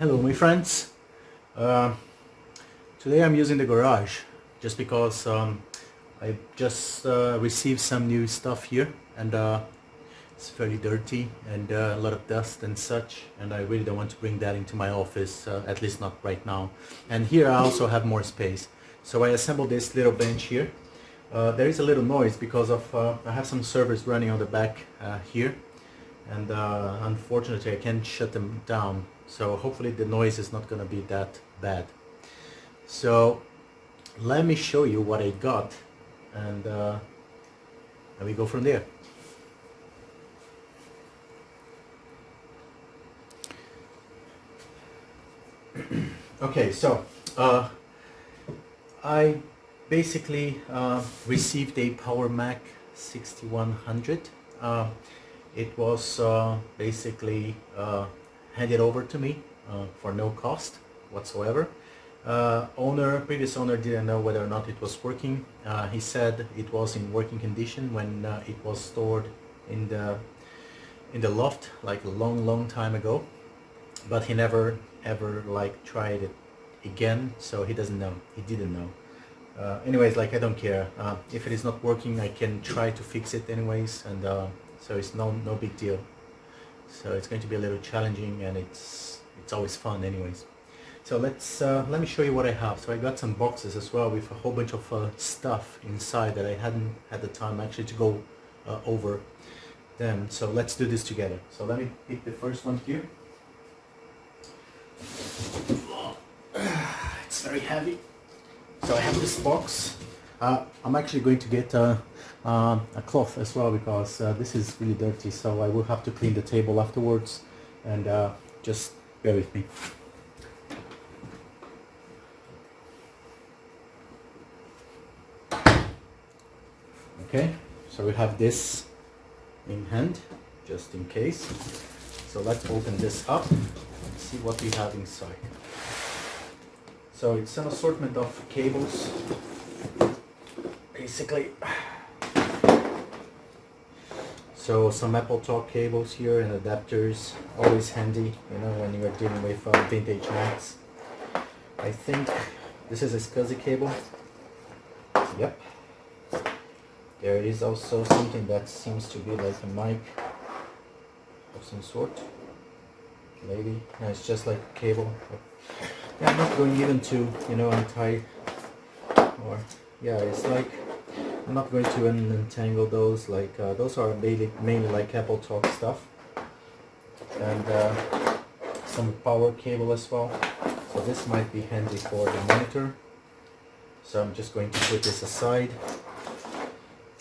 Hello my friends. Uh, Today I'm using the garage just because I just received some new stuff here, and it's very dirty and a lot of dust and such, and I really don't want to bring that into my office, at least not right now. And here I also have more space, so I assembled this little bench here. There is a little noise because of I have some servers running on the back here, and unfortunately I can't shut them down, so hopefully the noise is not gonna be that bad. So let me show you what I got, and we go from there. Okay, so I basically received a Power Mac 6100. It was basically handed over to me for no cost whatsoever. Previous owner didn't know whether or not it was working. He said it was in working condition when it was stored in the loft like a long time ago, but he never ever like tried it again, so he didn't know. Anyways, like, I don't care. If it is not working, I can try to fix it anyways, and so it's no big deal. So it's going to be a little challenging, and it's always fun anyways. So let me show you what I have. So I got some boxes as well with a whole bunch of stuff inside that I hadn't had the time actually to go over them. So let's do this together. So let me pick the first one here. It's very heavy. So I have this box. I'm actually going to get a cloth as well, because this is really dirty, so I will have to clean the table afterwards, and just bear with me. Okay, so we have this in hand, just in case. So let's open this up and see what we have inside. So it's an assortment of cables, basically. So some AppleTalk cables here and adapters, always handy, you know, when you are dealing with vintage Macs. I think this is a SCSI cable. Yep. There is also something that seems to be like a mic of some sort. Maybe. No, it's just like a cable. Yeah, I'm not going even to, you know, untie, or yeah, it's like, I'm not going to untangle those. Like those are mainly like AppleTalk stuff, and some power cable as well. So this might be handy for the monitor. So I'm just going to put this aside,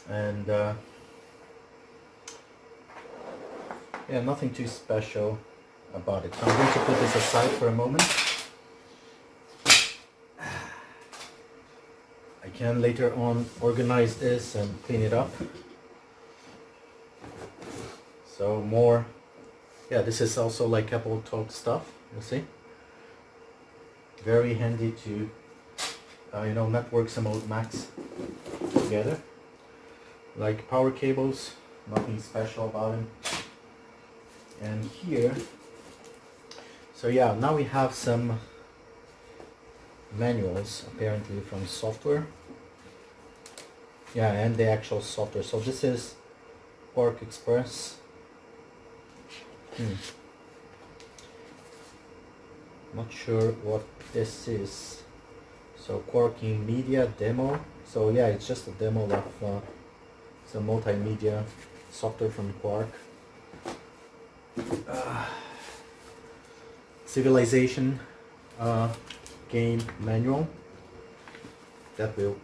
and yeah, nothing too special about it. So I'm going to put this aside for a moment. I can later on organize this and clean it up. So more, yeah, this is also like AppleTalk stuff, you see. Very handy to, you know, network some old Macs together. Like power cables, nothing special about them. And here, so yeah, now we have some manuals apparently from software. Yeah, and the actual software. So this is Quark Express. Not sure what this is. So Quarking Media Demo. So yeah, it's just a demo of some multimedia software from Quark. Civilization game manual. That will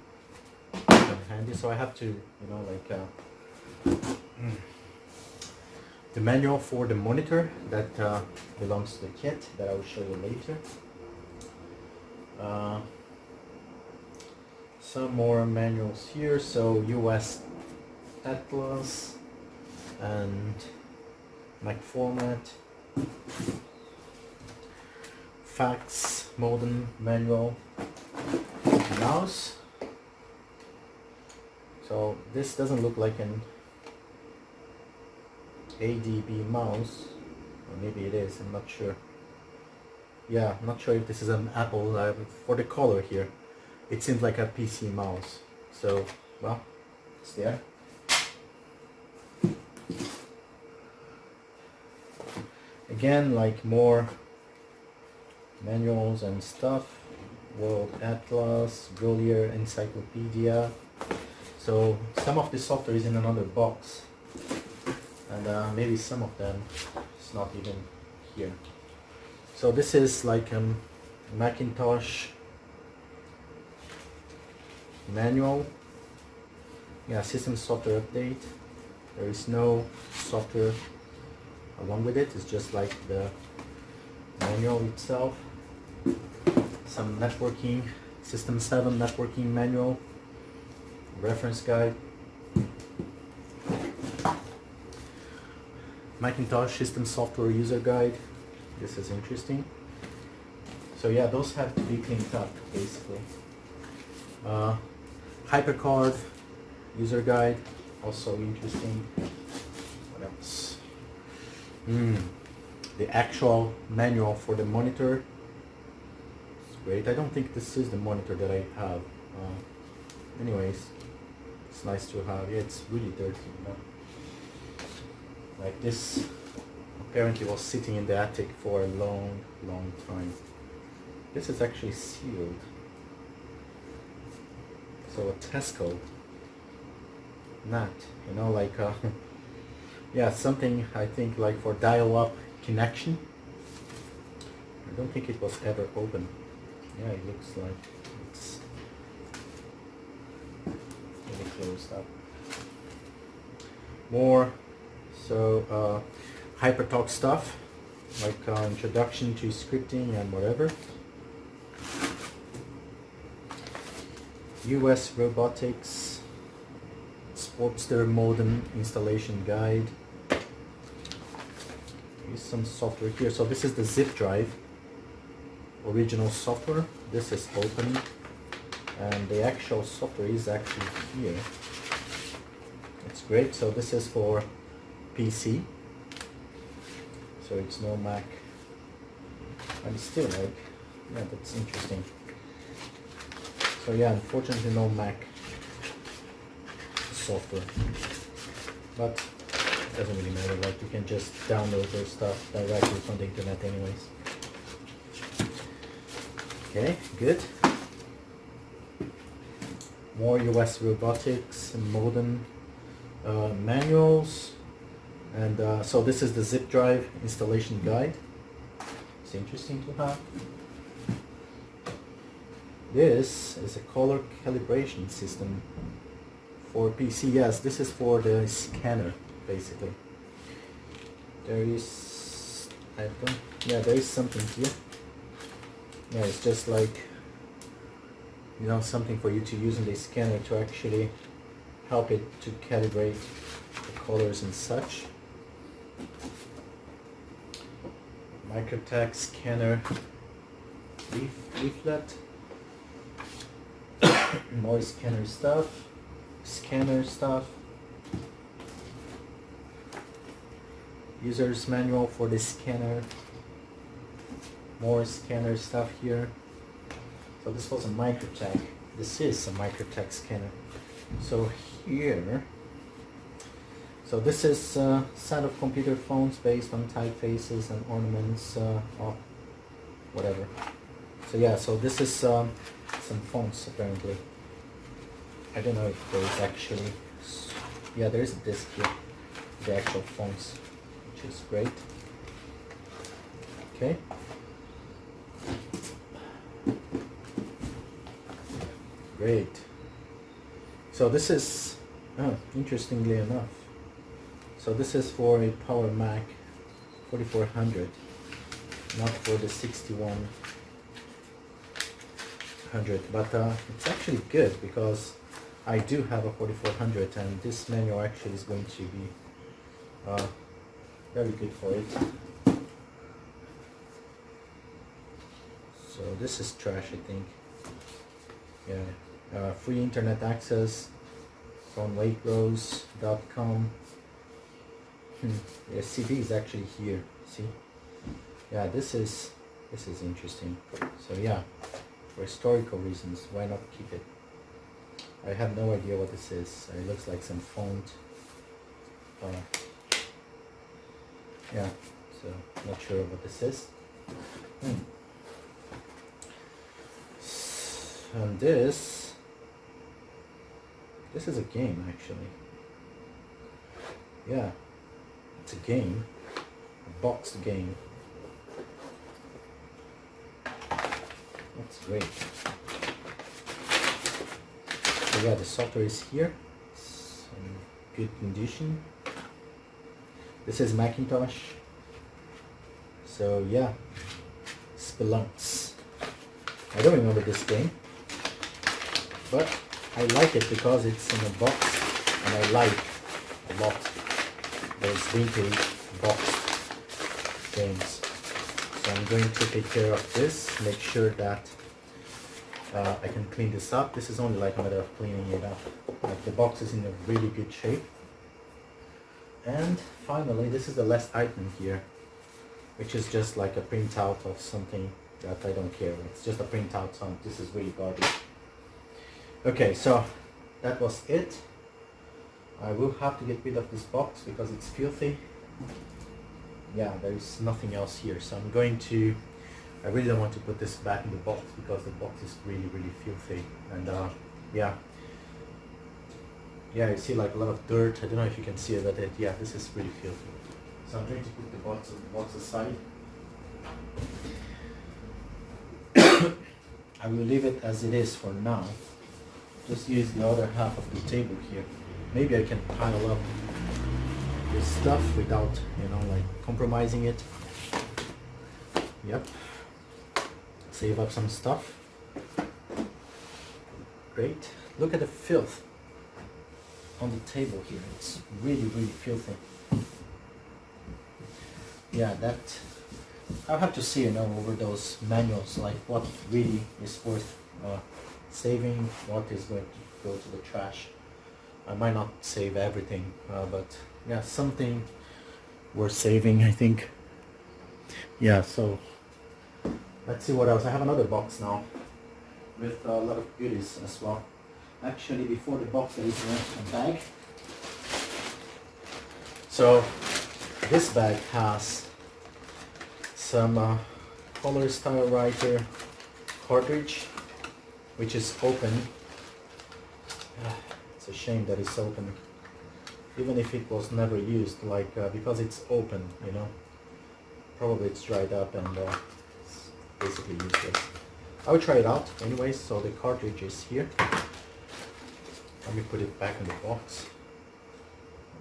come handy. So I have to, you know, like the manual for the monitor that belongs to the kit that I will show you later. Some more manuals here. So US Atlas and Mac format, fax modem manual, mouse. So this doesn't look like an ADB mouse, or maybe it is, I'm not sure. Yeah, I'm not sure if this is an Apple. For the color here, it seems like a PC mouse. So, well, it's there. Again, like more manuals and stuff. World Atlas, Golier Encyclopedia. So some of the software is in another box, and maybe some of them is not even here. So this is like Macintosh manual. Yeah, system software update. There is no software along with it. It's just like the manual itself. Some networking, System 7 networking manual, reference guide, Macintosh system software user guide. This is interesting. So yeah, those have to be cleaned up basically. HyperCard user guide, also interesting. What else? The actual manual for the monitor. Great. I don't think this is the monitor that I have. Anyways, it's nice to have. Yeah, it's really dirty, you know. Like this apparently was sitting in the attic for a long, long time. This is actually sealed. So a Tesco nut, you know, like yeah, something I think like for dial-up connection. I don't think it was ever open. Yeah, it looks like it's really closed up. More, so HyperTalk stuff, like introduction to scripting and whatever. US Robotics, Sportster modem installation guide. Here's some software here. So this is the zip drive. Original software. This is open, and the actual software is actually here. It's great. So this is for PC, so it's no Mac, and it's still like, yeah, that's interesting. So yeah, unfortunately no Mac software, but it doesn't really matter, like you can just download their stuff directly from the internet anyways. Okay, good. More US Robotics modem manuals, and so this is the zip drive installation guide. It's interesting to have. This is a color calibration system for PC. Yes, this is for the scanner basically. There is, there is something here. Yeah, it's just like, you know, something for you to use in the scanner to actually help it to calibrate the colors and such. Microtech scanner leaflet. More scanner stuff. User's manual for the scanner. More scanner stuff here. So this was a Microtech. This is a Microtech scanner. So here, so this is set of computer phones based on typefaces and ornaments, or whatever. So yeah, so this is some fonts apparently. I don't know if there is actually, yeah, there is a disc here, the actual fonts, which is great. Okay. Great. So this is, interestingly enough, so this is for a Power Mac 4400, not for the 6100, but it's actually good because I do have a 4400, and this manual actually is going to be very good for it. So this is trash, I think. Yeah. Free internet access from waitrose.com. The CD is actually here. See? Yeah, this is This is interesting. So yeah, for historical reasons, why not keep it? I have no idea what this is. It looks like some font. Yeah, so not sure what this is. And this is a game actually. Yeah, it's a game, a boxed game. That's great. So yeah, the software is here. It's in good condition. This is Macintosh. So yeah, Spelunks. I don't remember this game, but I like it because it's in a box, and I like a lot those vintage boxed games. So I'm going to take care of this, make sure that I can clean this up. This is only like a matter of cleaning it up. Like the box is in a really good shape. And finally, this is the last item here, which is just like a printout of something that I don't care. It's just a printout, so this is really garbage. Okay, so that was it. I will have to get rid of this box because it's filthy. Yeah, there is nothing else here, so I'm going to, I really don't want to put this back in the box because the box is really filthy. And yeah, you see like a lot of dirt. I don't know if you can see it, but yeah, this is really filthy. So I'm going to put the box aside. I will leave it as it is for now. Just use the other half of the table here. Maybe I can pile up this stuff without, you know, like compromising it. Yep. Save up some stuff. Great. Look at the filth on the table here. It's really filthy. Yeah, that I'll have to see, you know, over those manuals, like what really is worth saving, what is going to go to the trash. I might not save everything, but yeah, something worth saving, I think. Yeah, so let's see what else. I have another box now with a lot of goodies as well. Actually, before the box there is a bag. So this bag has some Color Style Writer cartridge, which is open. It's a shame that it's open, even if it was never used, like because it's open, you know, probably it's dried up and it's basically useless. I will try it out anyways. So the cartridge is here. Let me put it back in the box.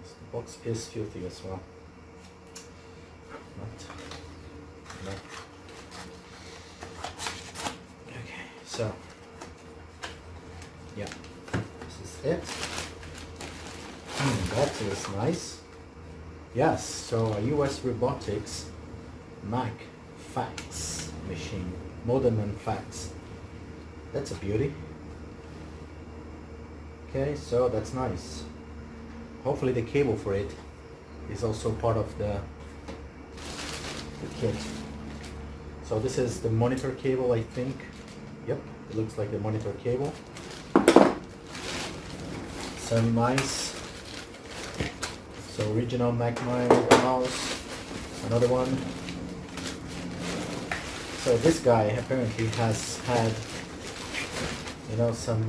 The box is filthy as well. No. Okay, so yeah, this is it. That is nice. Yes, so a US Robotics Mac fax machine, modem and fax. That's a beauty. Okay, so that's nice. Hopefully the cable for it is also part of the kit. So this is the monitor cable, I think. Yep, it looks like the monitor cable. Some mice. So original Mac mouse. Another one. So this guy apparently has had, you know, some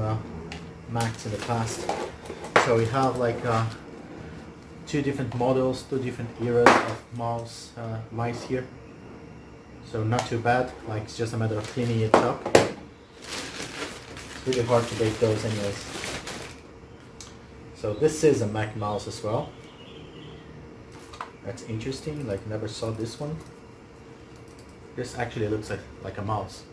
Macs in the past. So we have like two different models, two different eras of mice here. So not too bad, like it's just a matter of cleaning it up. It's really hard to break those anyways. So this is a Mac mouse as well. That's interesting, like never saw this one. This actually looks like a mouse.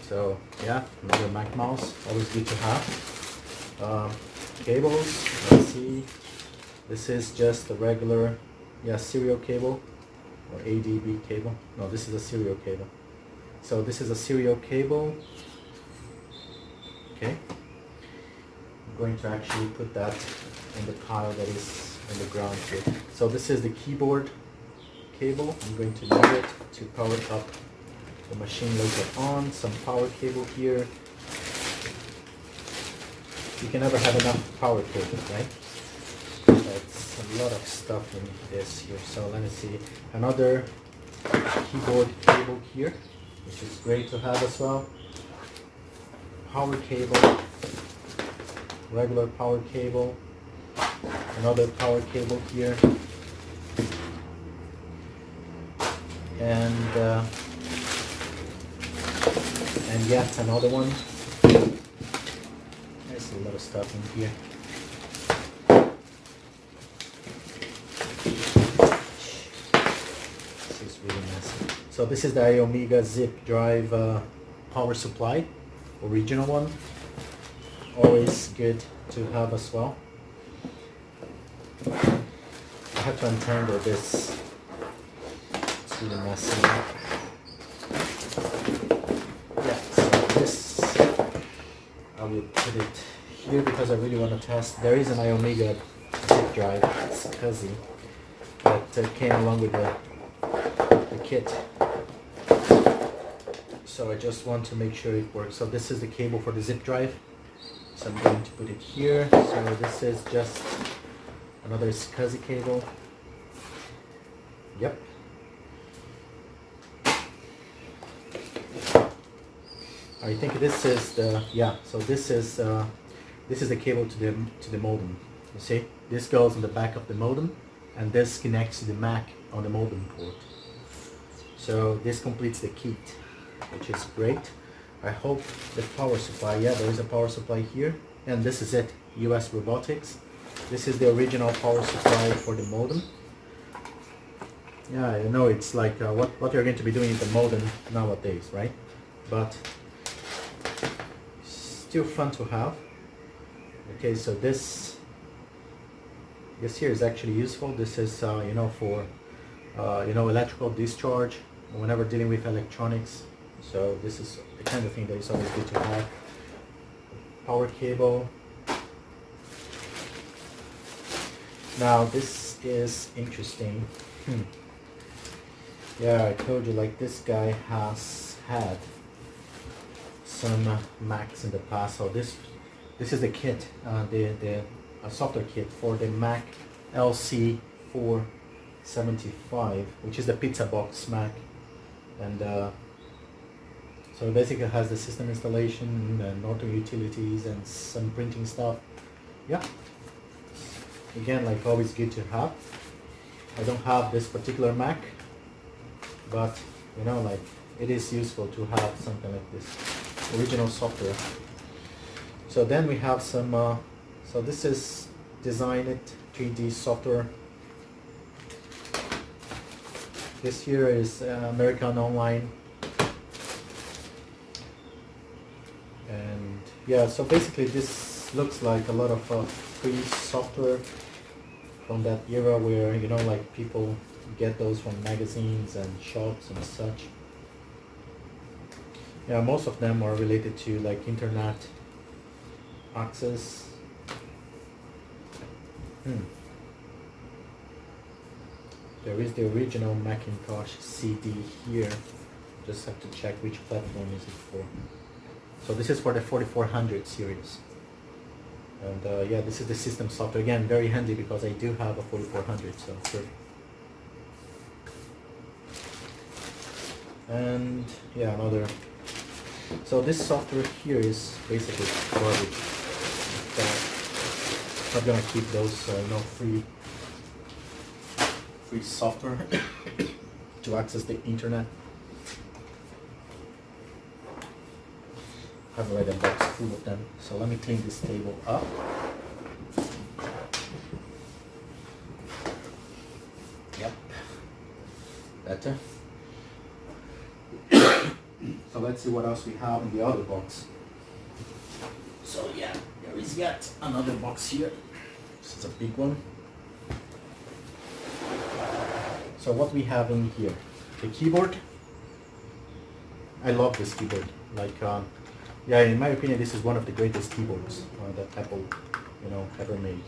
So yeah, another Mac mouse, always good to have. Cables, let's see. This is just a regular, serial cable or ADB cable. No, this is a serial cable. So this is a serial cable. Okay. I'm going to actually put that in the pile that is in the ground here. So this is the keyboard cable. I'm going to use it to power up the machine later on. Some power cable here. You can never have enough power cable, right? That's a lot of stuff in this here. So let me see. Another keyboard cable here, which is great to have as well. Power cable, regular power cable, another power cable here, and yet another one. There's a lot of stuff in here. This is really messy. So this is the Iomega Zip Drive power supply, original one. Always good to have as well. I have to untangle this. It's really messy. Yeah, so this I will put it here because I really want to test. There is an Iomega Zip Drive, it's SCSI, that came along with the kit. So I just want to make sure it works. So this is the cable for the zip drive. So I'm going to put it here. So this is just another SCSI cable. Yep. I think this is the, yeah, so this is the cable to the modem. You see? This goes on the back of the modem and this connects to the Mac on the modem port. So this completes the kit, which is great. I hope the power supply, yeah, there is a power supply here, and this is it, US Robotics. This is the original power supply for the modem. Yeah, you know, it's like what you're going to be doing in the modem nowadays, right? But still fun to have. Okay, so this here is actually useful. This is you know, for you know, electrical discharge whenever dealing with electronics. So this is the kind of thing that is always good to have. Power cable. Now this is interesting. Yeah, I told you, like, this guy has had some Macs in the past. So this is the kit, the software kit for the Mac LC475, which is the pizza box Mac, and so it basically has the system installation and Norton utilities and some printing stuff. Yeah, again, like, always good to have. I don't have this particular Mac, but you know, like, it is useful to have something like this original software. So then we have some so this is Designit 3D software. This here is American Online, and yeah, so basically this looks like a lot of free software from that era where, you know, like, people get those from magazines and shops and such. Yeah, most of them are related to, like, internet access. There is the original Macintosh CD here. Just have to check which platform is it for. So this is for the 4400 series. And yeah, this is the system software. Again, very handy because I do have a 4400, so sure. And yeah, another. So this software here is basically garbage. I'm not gonna keep those, you know, free software to access the internet. I have already a box full of them. So let me clean this table up. Yep, better. So let's see what else we have in the other box. So yeah, there is yet another box here. This is a big one. So what we have in here, the keyboard. I love this keyboard. Like, yeah, in my opinion, this is one of the greatest keyboards that Apple, you know, ever made.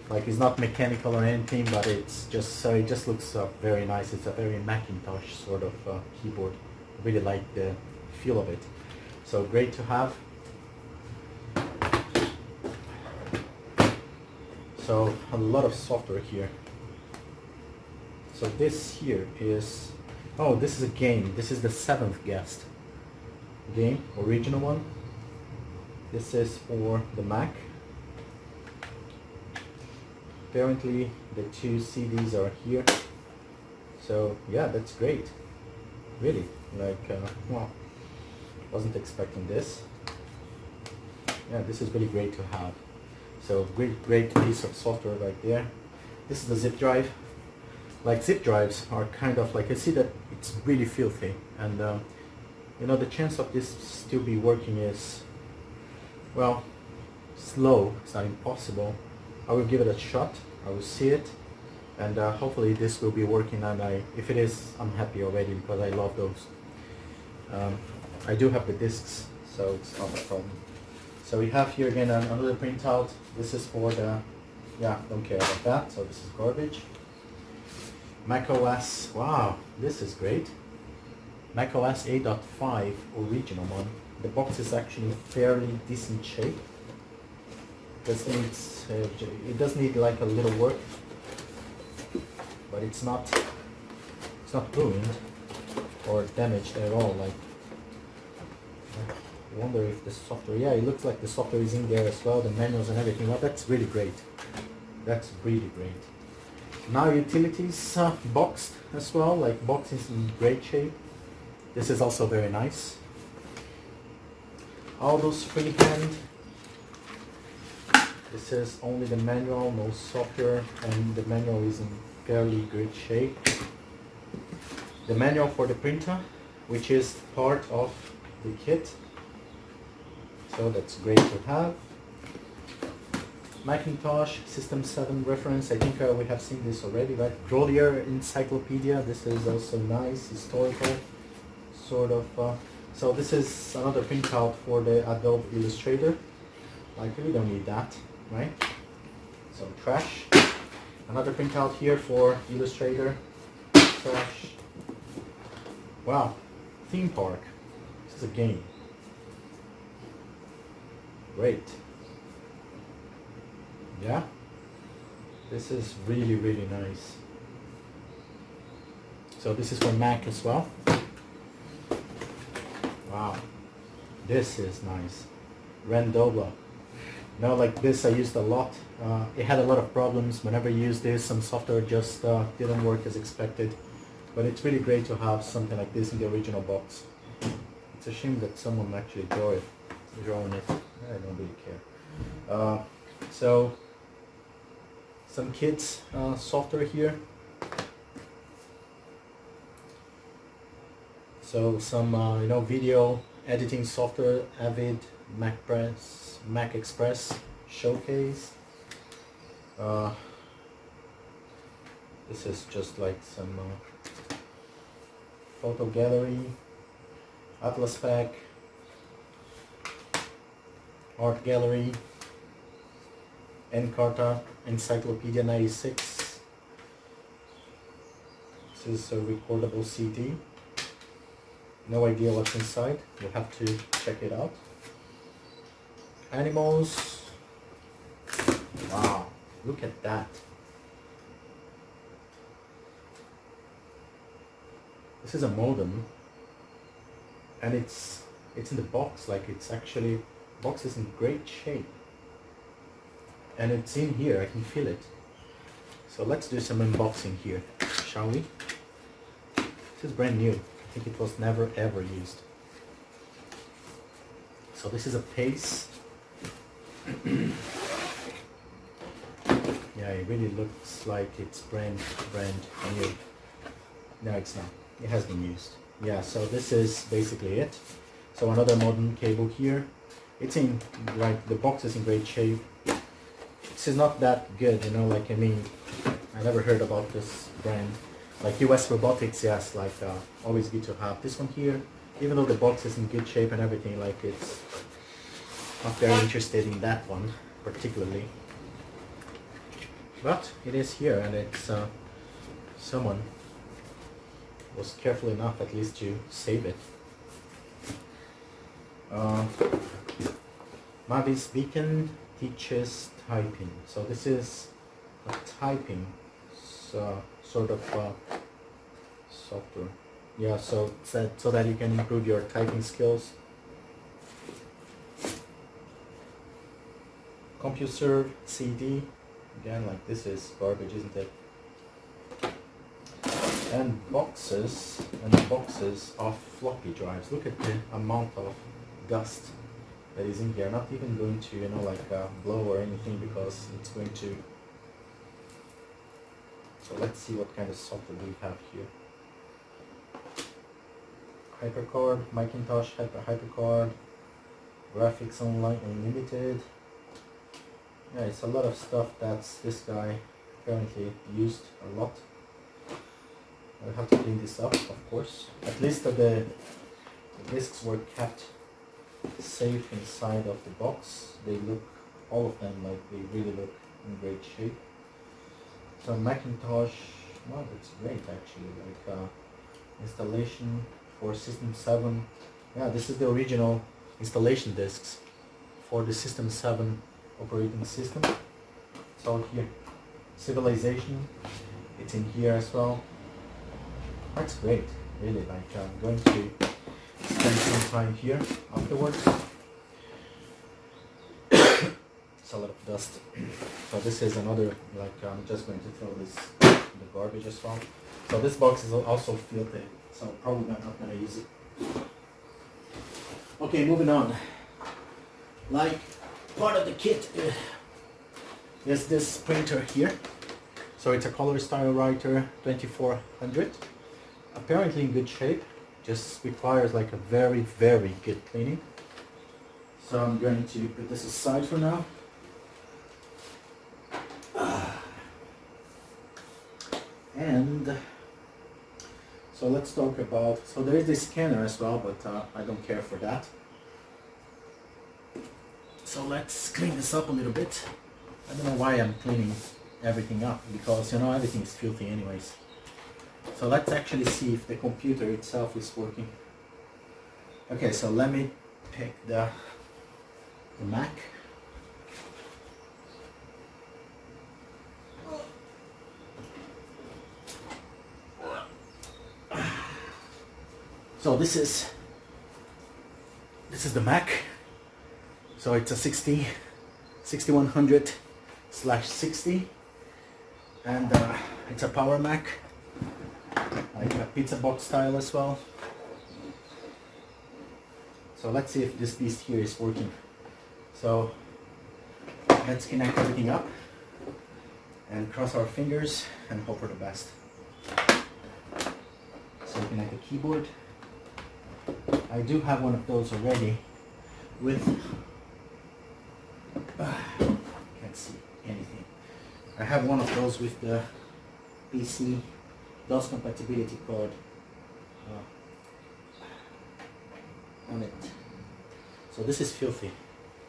Like, it's not mechanical or anything, but it's just, it just looks very nice. It's a very Macintosh sort of keyboard. really like the feel of it. So great to have. So a lot of software here. So this here is, oh, this is a game. This is the 7th guest game, original one. This is for the Mac. Apparently the 2 CDs are here. So yeah, that's great. Really, like, well, wasn't expecting this. Yeah, this is really great to have. So great piece of software right there. This is the zip drive. Like, zip drives are kind of like, I see that it's really filthy, and you know, the chance of this still be working is, well, slow. It's not impossible. I will give it a shot. I will see it, and hopefully this will be working, and if it is, I'm happy already, because I love those. I do have the discs, so it's not a problem. So we have here again another printout. This is for the, yeah, don't care about that, so this is garbage. Mac OS, wow, this is great. Mac OS 8.5 original one. The box is actually fairly decent shape. This needs, it does need like a little work, but it's not ruined or damaged at all. Like, I wonder if the software, yeah, it looks like the software is in there as well, the manuals and everything. Well, that's really great. That's really great. Now utilities boxed as well, like box is in great shape. This is also very nice. All those freehand. This is only the manual, no software, and the manual is in fairly good shape. The manual for the printer, which is part of the kit. So that's great to have. Macintosh System 7 reference. I think we have seen this already, right? Grolier Encyclopedia. This is also nice, historical, sort of. So this is another printout for the Adobe Illustrator. Like, we don't need that, right? So trash. Another printout here for Illustrator. Trash. Wow. Theme Park. This is a game. Great. Yeah. This is really, really nice. So this is for Mac as well. Wow. This is nice. Rendobla. Now, like this I used a lot. It had a lot of problems whenever I used this. Some software just didn't work as expected. But it's really great to have something like this in the original box. It's a shame that someone actually drawing it. I don't really care. So some kids software here. So some you know, video editing software, Avid, Mac Express, Showcase. This is just like some photo gallery, Atlas Pack, art gallery, Encarta Encyclopedia 96. This is a recordable CD. No idea what's inside. You'll have to check it out. Animals. Wow, look at that. This is a modem, and it's in the box. Like, it's actually, box is in great shape, and it's in here. I can feel it. So let's do some unboxing here, shall we? This is brand new. I think it was never ever used. So this is a Pace. Yeah, it really looks like it's brand new. No, it's not. It has been used. Yeah, so this is basically it. So another modern cable here. It's in, like, the box is in great shape. This is not that good, you know, like, I mean, I never heard about this brand. Like US Robotics, yes, like, always good to have. This one here, even though the box is in good shape and everything, like, it's not very interested in that one particularly. But it is here, and it's someone was careful enough at least to save it. Mavis Beacon teaches typing. So this is a typing sort of software. Yeah, so that you can improve your typing skills. CompuServe CD. Again, like this is garbage, isn't it? And boxes of floppy drives. Look at the amount of dust that is in here. Not even going to, blow or anything, because it's going to. So let's see what kind of software we have here. HyperCard, Macintosh HyperCard, Graphics Online Unlimited. Yeah, it's a lot of stuff that's this guy apparently used a lot. I'll have to clean this up, of course. At least the discs were kept safe inside of the box. They look, all of them, like they really look in great shape. So Macintosh, well, that's great actually. Like installation for System 7. Yeah, this is the original installation discs for the System 7 operating system. So here, Civilization, it's in here as well. That's great, really. Like I'm going to spend some time here afterwards. It's a lot of dust. So this is another, like I'm just going to throw this in the garbage as well. So this box is also filthy, so probably not going to use it. Okay, moving on. Like part of the kit is this printer here. So it's a Color Style Writer 2400. Apparently in good shape, just requires like a very, very good cleaning. So I'm going to put this aside for now. And so let's talk about, so there is this scanner as well, but I don't care for that. So let's clean this up a little bit. I don't know why I'm cleaning everything up, because everything is filthy anyways. So let's actually see if the computer itself is working. Okay, so let me pick the Mac. So this is the Mac. So it's a 6100/60, and it's a Power Mac, like a pizza box style as well. So let's see if this beast here is working. So let's connect everything up and cross our fingers and hope for the best. So connect the keyboard. I do have one of those already with can't see anything. I have one of those with the PC DOS compatibility card on it. So this is filthy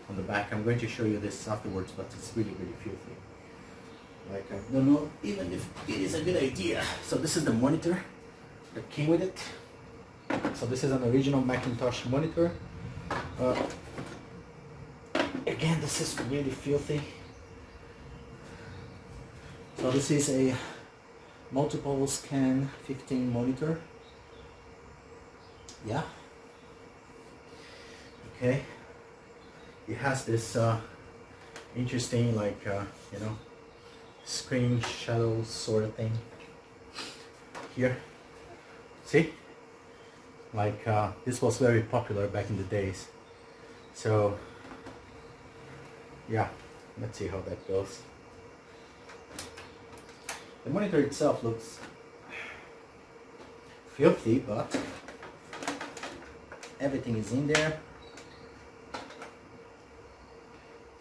on the back. I'm going to show you this afterwards, but it's really, really filthy. Like I don't know even if it is a good idea. So this is the monitor that came with it. So this is an original Macintosh monitor. Again, this is really filthy. So this is a multiple scan 15 monitor. Yeah. Okay. It has this interesting, like screen shadow sort of thing here. See? Like this was very popular back in the days. So yeah, let's see how that goes. The monitor itself looks filthy, but everything is in there.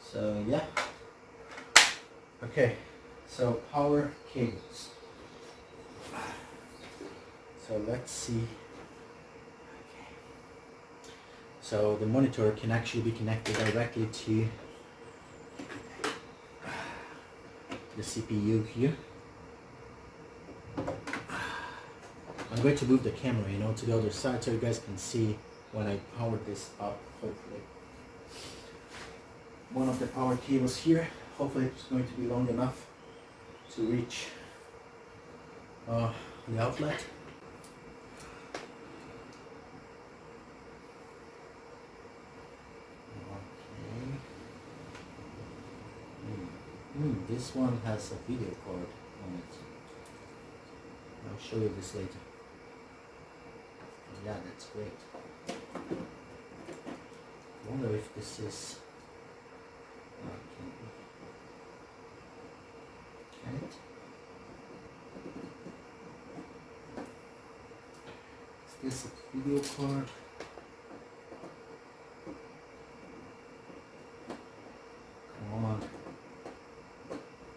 So yeah. Okay, so power cables. So let's see. So the monitor can actually be connected directly to the CPU here. I'm going to move the camera, to the other side so you guys can see when I power this up, hopefully. One of the power cables here, hopefully it's going to be long enough to reach the outlet. This one has a video card on it. I'll show you this later. Yeah, that's great. I wonder if this is... Can it? Is this a video card? Come on.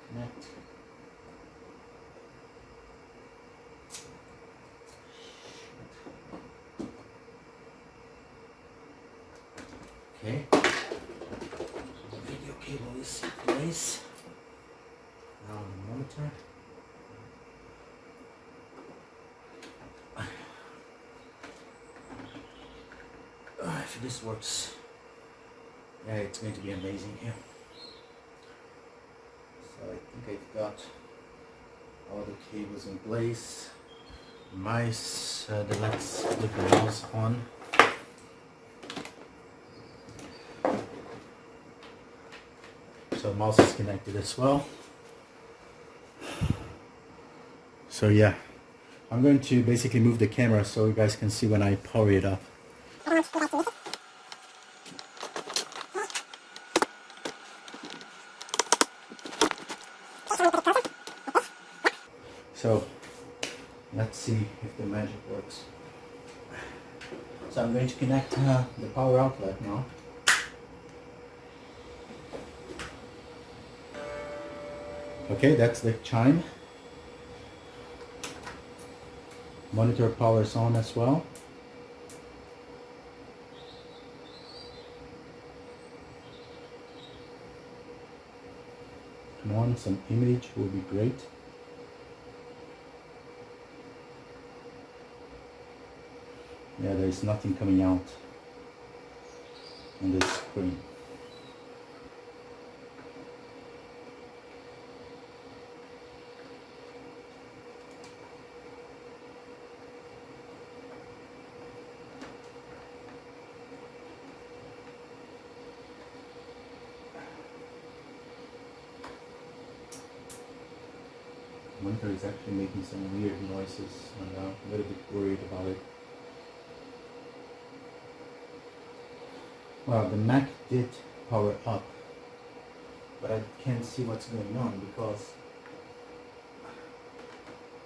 Connect. Okay. The video cable is in place. Now the monitor. If this works, yeah, it's going to be amazing here. So I think I've got all the cables in place. Mice, let's flip the mouse on. So mouse is connected as well. So yeah, I'm going to basically move the camera so you guys can see when I power it up. So let's see if the magic works. So I'm going to connect the power outlet now. Okay, that's the chime. Monitor power is on as well. Come on, some image will be great. Yeah, there is nothing coming out on this screen. The monitor is actually making some weird noises and I'm a little bit worried about it. Well, the Mac did power up, but I can't see what's going on because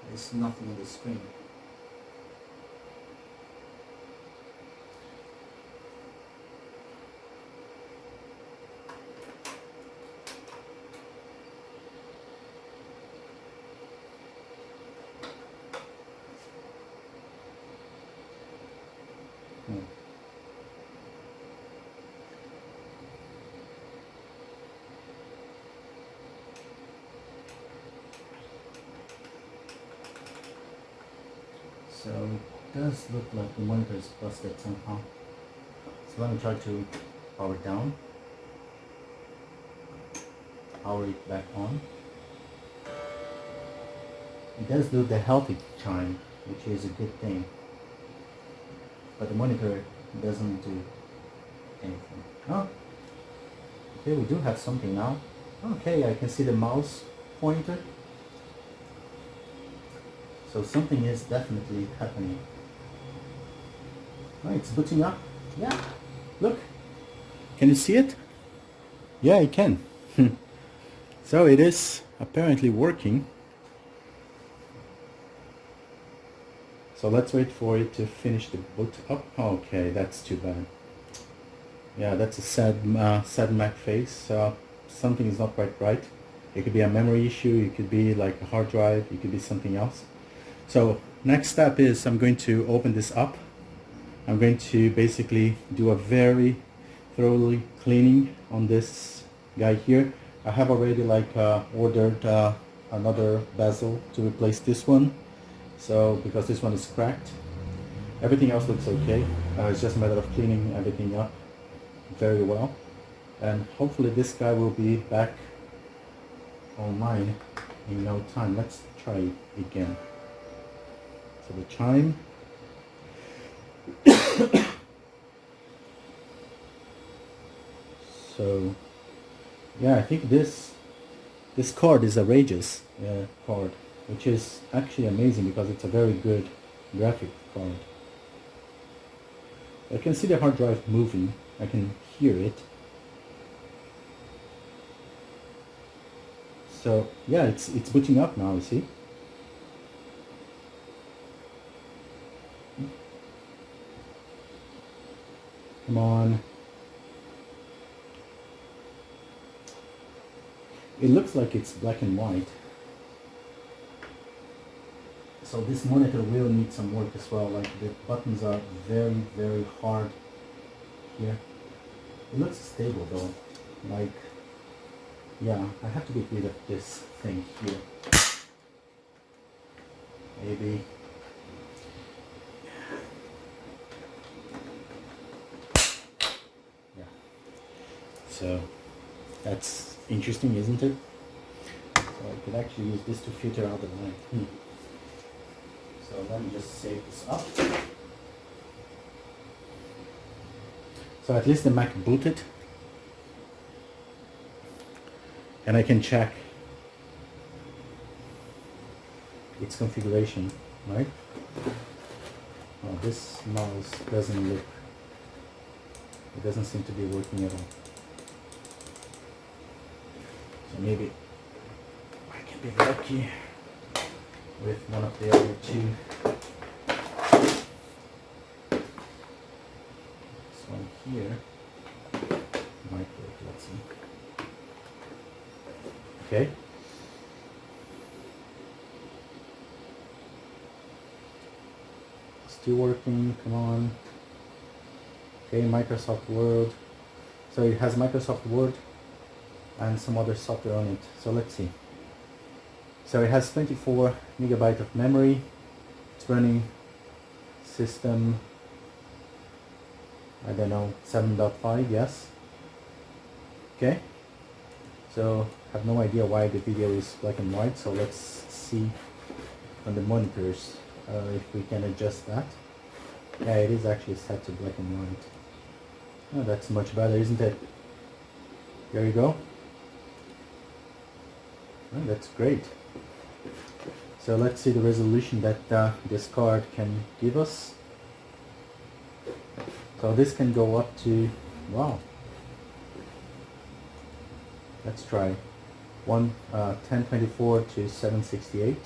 there's nothing on the screen. So it does look like the monitor is busted somehow. So let me try to power it down, power it back on. It does do the healthy chime, which is a good thing, but the monitor doesn't do anything. Oh, okay, we do have something now. Okay, I can see the mouse pointer. So something is definitely happening. Oh, it's booting up. Yeah, look. Can you see it? Yeah, I can. So it is apparently working. So let's wait for it to finish the boot up. Okay, that's too bad. Yeah, that's a sad Mac face. Something is not quite right. It could be a memory issue. It could be like a hard drive. It could be something else. So next step is I'm going to open this up. I'm going to basically do a very thoroughly cleaning on this guy here. I have already ordered another bezel to replace this one, So because this one is cracked, everything else looks okay. It's just a matter of cleaning everything up very well, and hopefully this guy will be back online in no time. Let's try again. So the chime. So yeah, I think this card is a Rages card, which is actually amazing because it's a very good graphic card. I can see the hard drive moving. I can hear it. So yeah, it's booting up now, you see. Come on. It looks like it's black and white. So this monitor will need some work as well. Like the buttons are very, very hard here. It looks stable though. Like, yeah, I have to get rid of this thing here. Maybe. Yeah. So that's interesting, isn't it? So I could actually use this to filter out the light. So let me just save this up. So at least the Mac booted. And I can check its configuration, right? Oh, this mouse doesn't look, it doesn't seem to be working at all. So maybe I can be lucky with one of the other two. This one here might work, let's see. Okay. Still working, come on. Okay, Microsoft Word. So it has Microsoft Word and some other software on it. So let's see. So it has 24 megabyte of memory. It's running system, I don't know, 7.5, yes. Okay. So I have no idea why the video is black and white. So let's see on the monitors if we can adjust that. Yeah, it is actually set to black and white. Oh, that's much better, isn't it? There you go. Oh, that's great. So let's see the resolution that this card can give us. So this can go up to, wow. Let's try 1024 to 768.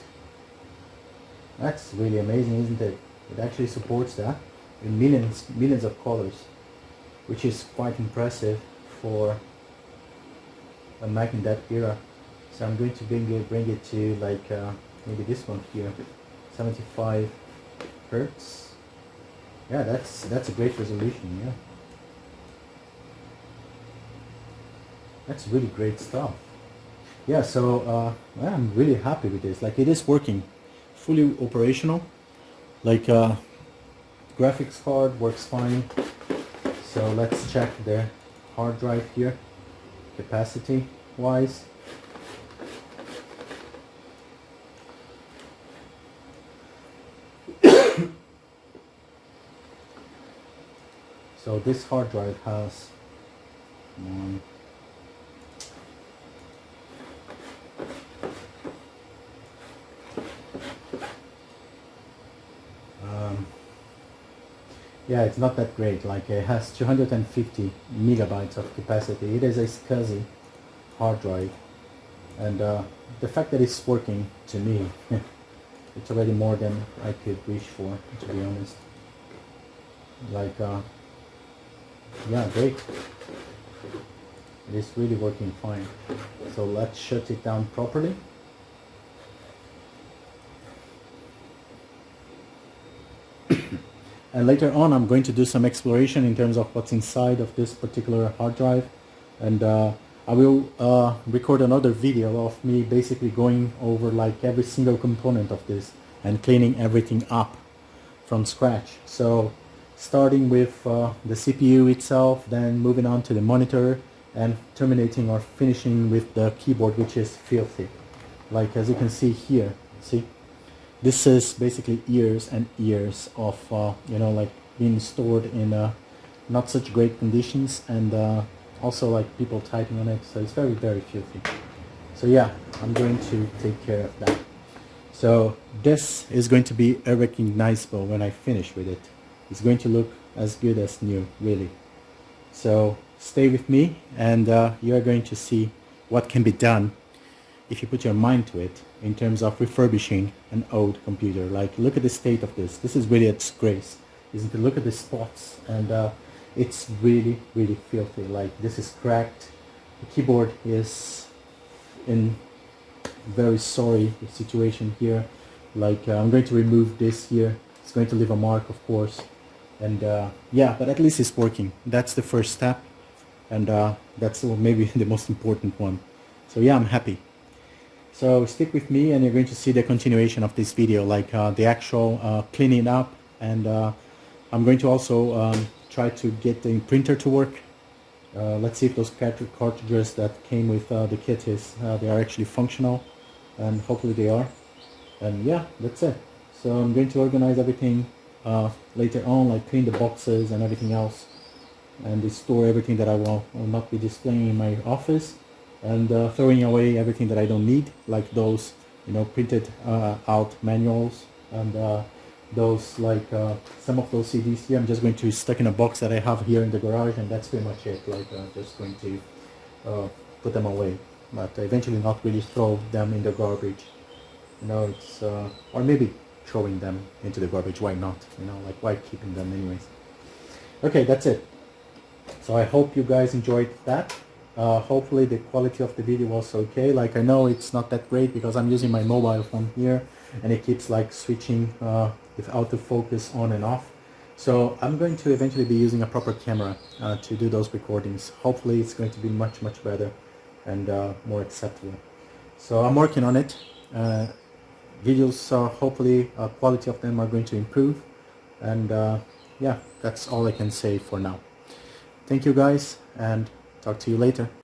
That's really amazing, isn't it? It actually supports that in millions of colors, which is quite impressive for a Mac in that era. So I'm going to bring it to like maybe this one here, 75 hertz. Yeah, that's a great resolution. Yeah, that's really great stuff. Yeah, so well, I'm really happy with this. Like, it is working, fully operational. Like graphics card works fine. So let's check the hard drive here, capacity wise. So this hard drive has yeah, it's not that great. Like, it has 250 megabytes of capacity. It is a SCSI hard drive, and the fact that it's working, to me, it's already more than I could wish for, to be honest. Like, yeah, great. It is really working fine. So let's shut it down properly. And later on I'm going to do some exploration in terms of what's inside of this particular hard drive, and I will record another video of me basically going over like every single component of this, and cleaning everything up from scratch. So starting with the CPU itself, then moving on to the monitor, and terminating or finishing with the keyboard, which is filthy. Like as you can see here, see, this is basically years and years of like being stored in not such great conditions, and also like people typing on it, so it's very, very filthy. So yeah, I'm going to take care of that. So this is going to be unrecognizable when I finish with it. It's going to look as good as new, really. So stay with me, and you're going to see what can be done if you put your mind to it in terms of refurbishing an old computer. Like, look at the state of this. This is really a disgrace. Isn't it? Look at the spots, and it's really, really filthy. Like, this is cracked. The keyboard is in very sorry situation here. Like, I'm going to remove this here. It's going to leave a mark, of course. And yeah, but at least it's working. That's the first step, and that's maybe the most important one. So yeah, I'm happy. So stick with me, and you're going to see the continuation of this video, like the actual cleaning up, and I'm going to also try to get the printer to work. Let's see if those cartridges that came with the kit they are actually functional, and hopefully they are. And yeah, that's it. So I'm going to organize everything later on, like clean the boxes and everything else, and store everything that I will not be displaying in my office, and throwing away everything that I don't need, like those printed out manuals, and those like some of those CDs here. I'm just going to stuck in a box that I have here in the garage, and that's pretty much it. Like just going to put them away, but eventually not really throw them in the garbage. It's or maybe throwing them into the garbage. Why not? Like, why keeping them anyways? Okay, that's it. So I hope you guys enjoyed that. Hopefully the quality of the video was okay. Like, I know it's not that great because I'm using my mobile phone here, and it keeps like switching with autofocus on and off. So I'm going to eventually be using a proper camera to do those recordings. Hopefully it's going to be much, much better and more acceptable. So I'm working on it. Videos, hopefully quality of them are going to improve, and yeah, that's all I can say for now. Thank you guys, and talk to you later.